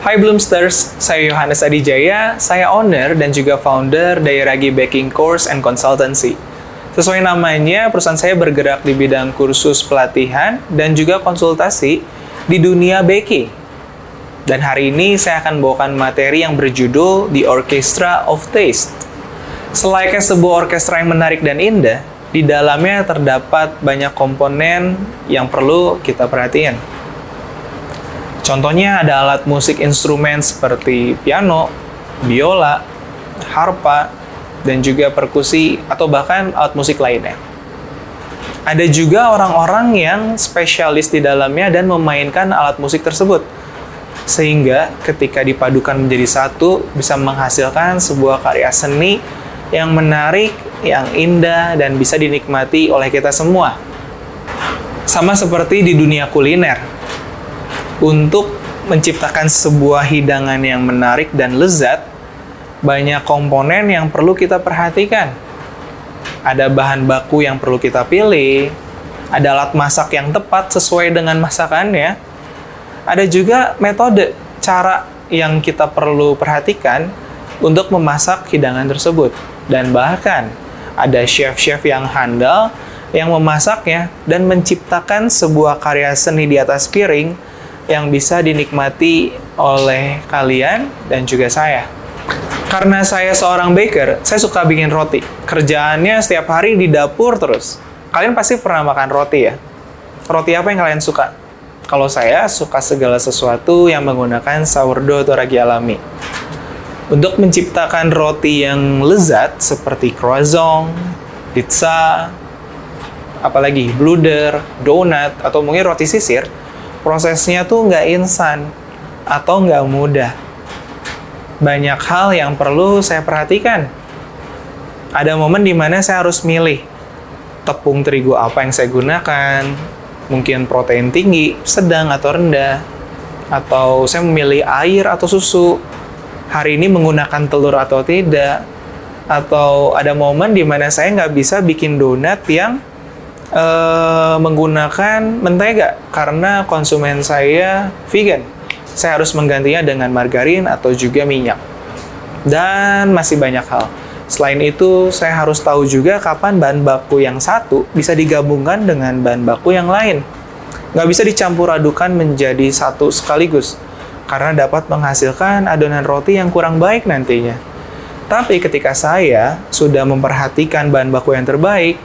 Hai Bloomsters, saya Yohanes Adijaya, saya owner dan juga founder dari Ragi Baking Course and Consultancy. Sesuai namanya, perusahaan saya bergerak di bidang kursus pelatihan dan juga konsultasi di dunia baking. Dan hari ini saya akan bawakan materi yang berjudul The Orchestra of Taste. Selayaknya sebuah orkestra yang menarik dan indah, di dalamnya terdapat banyak komponen yang perlu kita perhatikan. Contohnya ada alat musik instrumen seperti piano, biola, harpa, dan juga perkusi atau bahkan alat musik lainnya. Ada juga orang-orang yang spesialis di dalamnya dan memainkan alat musik tersebut. Sehingga ketika dipadukan menjadi satu, bisa menghasilkan sebuah karya seni yang menarik, yang indah, dan bisa dinikmati oleh kita semua. Sama seperti di dunia kuliner. Untuk menciptakan sebuah hidangan yang menarik dan lezat, banyak komponen yang perlu kita perhatikan. Ada bahan baku yang perlu kita pilih, ada alat masak yang tepat sesuai dengan masakannya, ada juga metode, cara yang kita perlu perhatikan untuk memasak hidangan tersebut. Dan bahkan ada chef-chef yang handal yang memasaknya dan menciptakan sebuah karya seni di atas piring yang bisa dinikmati oleh kalian dan juga saya. Karena saya seorang baker, saya suka bikin roti. Kerjaannya setiap hari di dapur terus. Kalian pasti pernah makan roti ya? Roti apa yang kalian suka? Kalau saya suka segala sesuatu yang menggunakan sourdough atau ragi alami. Untuk menciptakan roti yang lezat seperti croissant, pizza, apalagi bluder, donat, atau mungkin roti sisir, prosesnya tuh nggak instan atau nggak mudah. Banyak hal yang perlu saya perhatikan. Ada momen di mana saya harus milih tepung terigu apa yang saya gunakan, mungkin protein tinggi, sedang atau rendah, atau saya memilih air atau susu, hari ini menggunakan telur atau tidak, atau ada momen di mana saya nggak bisa bikin donat yang menggunakan mentega karena konsumen saya vegan. Saya harus menggantinya dengan margarin atau juga minyak. Dan masih banyak hal. Selain itu, saya harus tahu juga kapan bahan baku yang satu bisa digabungkan dengan bahan baku yang lain. Nggak bisa dicampur adukan menjadi satu sekaligus, karena dapat menghasilkan adonan roti yang kurang baik nantinya. Tapi ketika saya sudah memperhatikan bahan baku yang terbaik,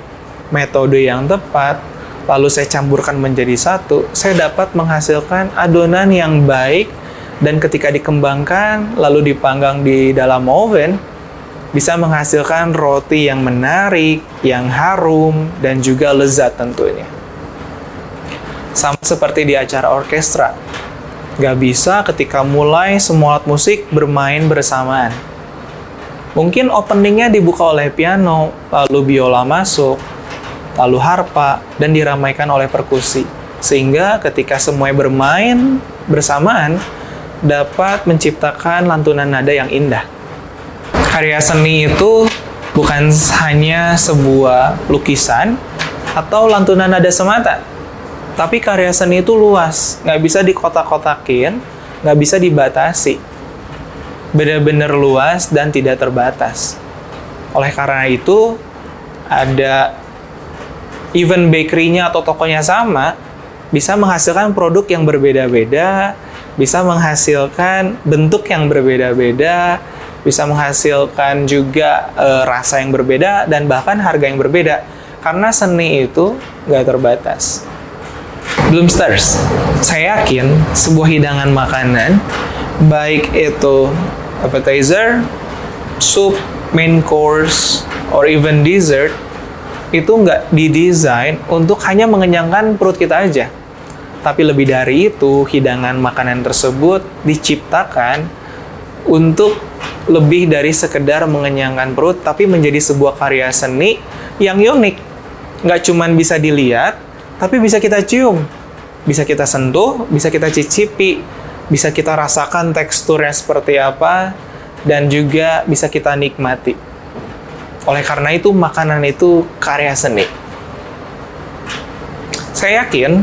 metode yang tepat, lalu saya campurkan menjadi satu, saya dapat menghasilkan adonan yang baik, dan ketika dikembangkan, lalu dipanggang di dalam oven, bisa menghasilkan roti yang menarik, yang harum, dan juga lezat tentunya. Sama seperti di acara orkestra, nggak bisa ketika mulai semua alat musik bermain bersamaan. Mungkin openingnya dibuka oleh piano, lalu biola masuk, lalu harpa, dan diramaikan oleh perkusi. Sehingga ketika semuanya bermain bersamaan, dapat menciptakan lantunan nada yang indah. Karya seni itu bukan hanya sebuah lukisan atau lantunan nada semata, tapi karya seni itu luas, nggak bisa dikotak-kotakin, nggak bisa dibatasi. Benar-benar luas dan tidak terbatas. Oleh karena itu, ada even bakery-nya atau tokonya sama, bisa menghasilkan produk yang berbeda-beda, bisa menghasilkan bentuk yang berbeda-beda, bisa menghasilkan juga rasa yang berbeda, dan bahkan harga yang berbeda. Karena seni itu nggak terbatas. Bloomsters, saya yakin sebuah hidangan makanan, baik itu appetizer, soup, main course, or even dessert, itu nggak didesain untuk hanya mengenyangkan perut kita aja. Tapi lebih dari itu, hidangan makanan tersebut diciptakan untuk lebih dari sekedar mengenyangkan perut, tapi menjadi sebuah karya seni yang unik. Nggak cuman bisa dilihat, tapi bisa kita cium, bisa kita sentuh, bisa kita cicipi, bisa kita rasakan teksturnya seperti apa, dan juga bisa kita nikmati. Oleh karena itu, makanan itu karya seni. Saya yakin,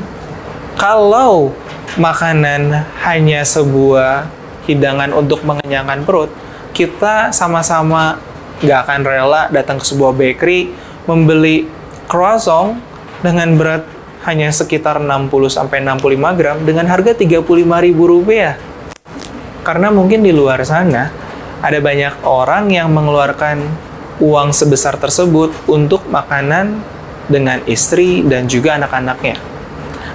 kalau makanan hanya sebuah hidangan untuk mengenyangkan perut, kita sama-sama nggak akan rela datang ke sebuah bakery, membeli croissant dengan berat hanya sekitar 60-65 gram dengan harga Rp35.000. Karena mungkin di luar sana, ada banyak orang yang mengeluarkan uang sebesar tersebut untuk makanan dengan istri dan juga anak-anaknya.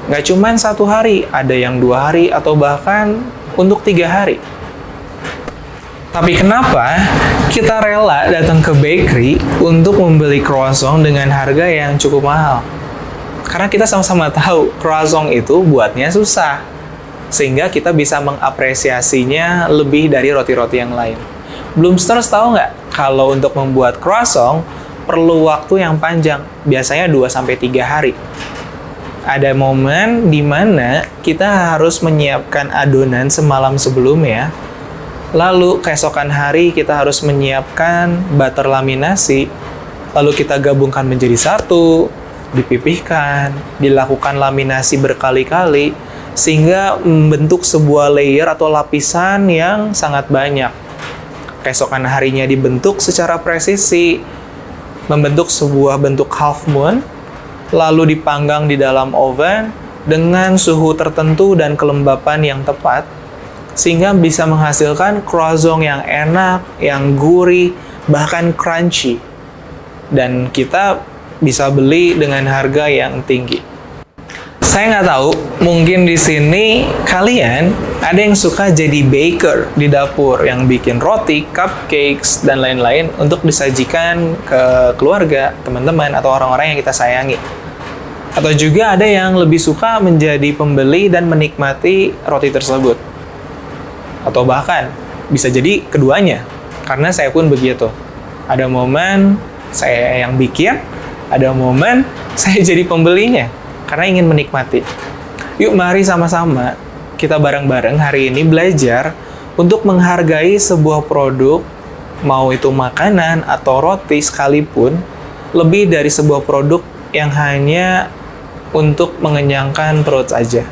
Nggak cuma 1 hari, ada yang 2 hari atau bahkan untuk 3 hari. Tapi kenapa kita rela datang ke bakery untuk membeli croissant dengan harga yang cukup mahal? Karena kita sama-sama tahu croissant itu buatnya susah, sehingga kita bisa mengapresiasinya lebih dari roti-roti yang lain. Bloomsters tahu nggak kalau untuk membuat croissant perlu waktu yang panjang, biasanya 2-3 hari. Ada momen di mana kita harus menyiapkan adonan semalam sebelumnya, lalu keesokan hari kita harus menyiapkan butter laminasi, lalu kita gabungkan menjadi satu, dipipihkan, dilakukan laminasi berkali-kali, sehingga membentuk sebuah layer atau lapisan yang sangat banyak. Keesokan harinya dibentuk secara presisi, membentuk sebuah bentuk half moon, lalu dipanggang di dalam oven dengan suhu tertentu dan kelembapan yang tepat, sehingga bisa menghasilkan croissant yang enak, yang gurih, bahkan crunchy. Dan kita bisa beli dengan harga yang tinggi. Saya nggak tahu, mungkin di sini kalian ada yang suka jadi baker di dapur, yang bikin roti, cupcakes, dan lain-lain untuk disajikan ke keluarga, teman-teman, atau orang-orang yang kita sayangi. Atau juga ada yang lebih suka menjadi pembeli dan menikmati roti tersebut. Atau bahkan bisa jadi keduanya, karena saya pun begitu. Ada momen saya yang bikin, ada momen saya jadi pembelinya, karena ingin menikmati. Yuk mari sama-sama kita bareng-bareng hari ini belajar untuk menghargai sebuah produk, mau itu makanan atau roti sekalipun, lebih dari sebuah produk yang hanya untuk mengenyangkan perut saja.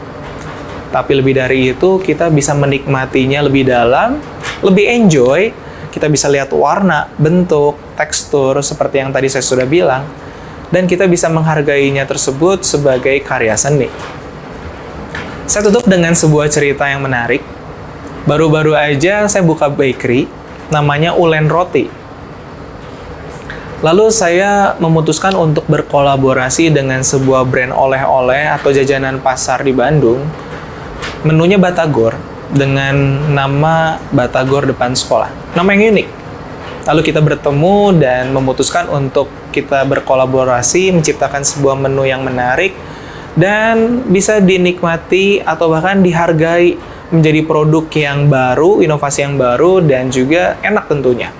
Tapi lebih dari itu, kita bisa menikmatinya lebih dalam, lebih enjoy, kita bisa lihat warna, bentuk, tekstur, seperti yang tadi saya sudah bilang, dan kita bisa menghargainya tersebut sebagai karya seni. Saya tutup dengan sebuah cerita yang menarik. Baru-baru aja saya buka bakery, namanya Ulen Roti. Lalu saya memutuskan untuk berkolaborasi dengan sebuah brand oleh-oleh atau jajanan pasar di Bandung. Menunya Batagor, dengan nama Batagor depan sekolah. Nama yang unik. Lalu kita bertemu dan memutuskan untuk kita berkolaborasi, menciptakan sebuah menu yang menarik, dan bisa dinikmati atau bahkan dihargai menjadi produk yang baru, inovasi yang baru, dan juga enak tentunya.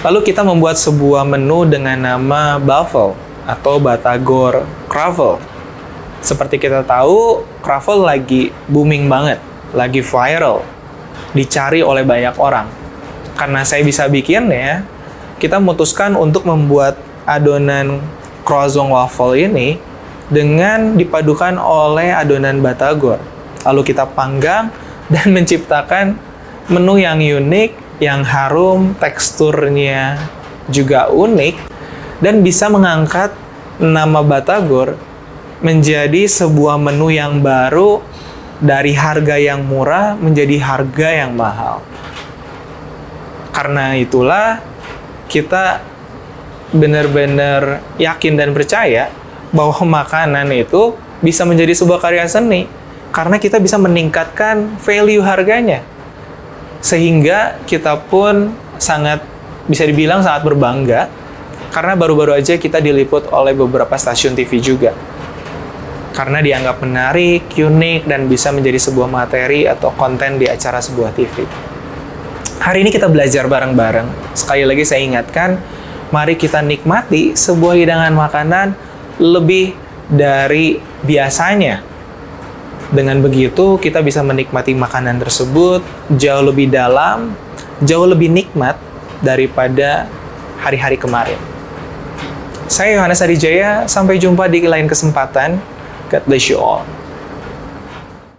Lalu kita membuat sebuah menu dengan nama Baffle atau Batagor Croffle. Seperti kita tahu, Croffle lagi booming banget, lagi viral, dicari oleh banyak orang. Karena saya bisa bikin ya, kita memutuskan untuk membuat adonan croissant waffle ini dengan dipadukan oleh adonan Batagor. Lalu kita panggang dan menciptakan menu yang unik, yang harum, teksturnya juga unik, dan bisa mengangkat nama Batagor menjadi sebuah menu yang baru, dari harga yang murah menjadi harga yang mahal. Karena itulah kita benar-benar yakin dan percaya bahwa makanan itu bisa menjadi sebuah karya seni, karena kita bisa meningkatkan value harganya. Sehingga kita pun bisa dibilang sangat berbangga, karena baru-baru aja kita diliput oleh beberapa stasiun TV juga. Karena dianggap menarik, unik, dan bisa menjadi sebuah materi atau konten di acara sebuah TV. Hari ini kita belajar bareng-bareng. Sekali lagi saya ingatkan, mari kita nikmati sebuah hidangan makanan lebih dari biasanya. Dengan begitu, kita bisa menikmati makanan tersebut jauh lebih dalam, jauh lebih nikmat daripada hari-hari kemarin. Saya Yohanes Adijaya, sampai jumpa di lain kesempatan. God bless you all.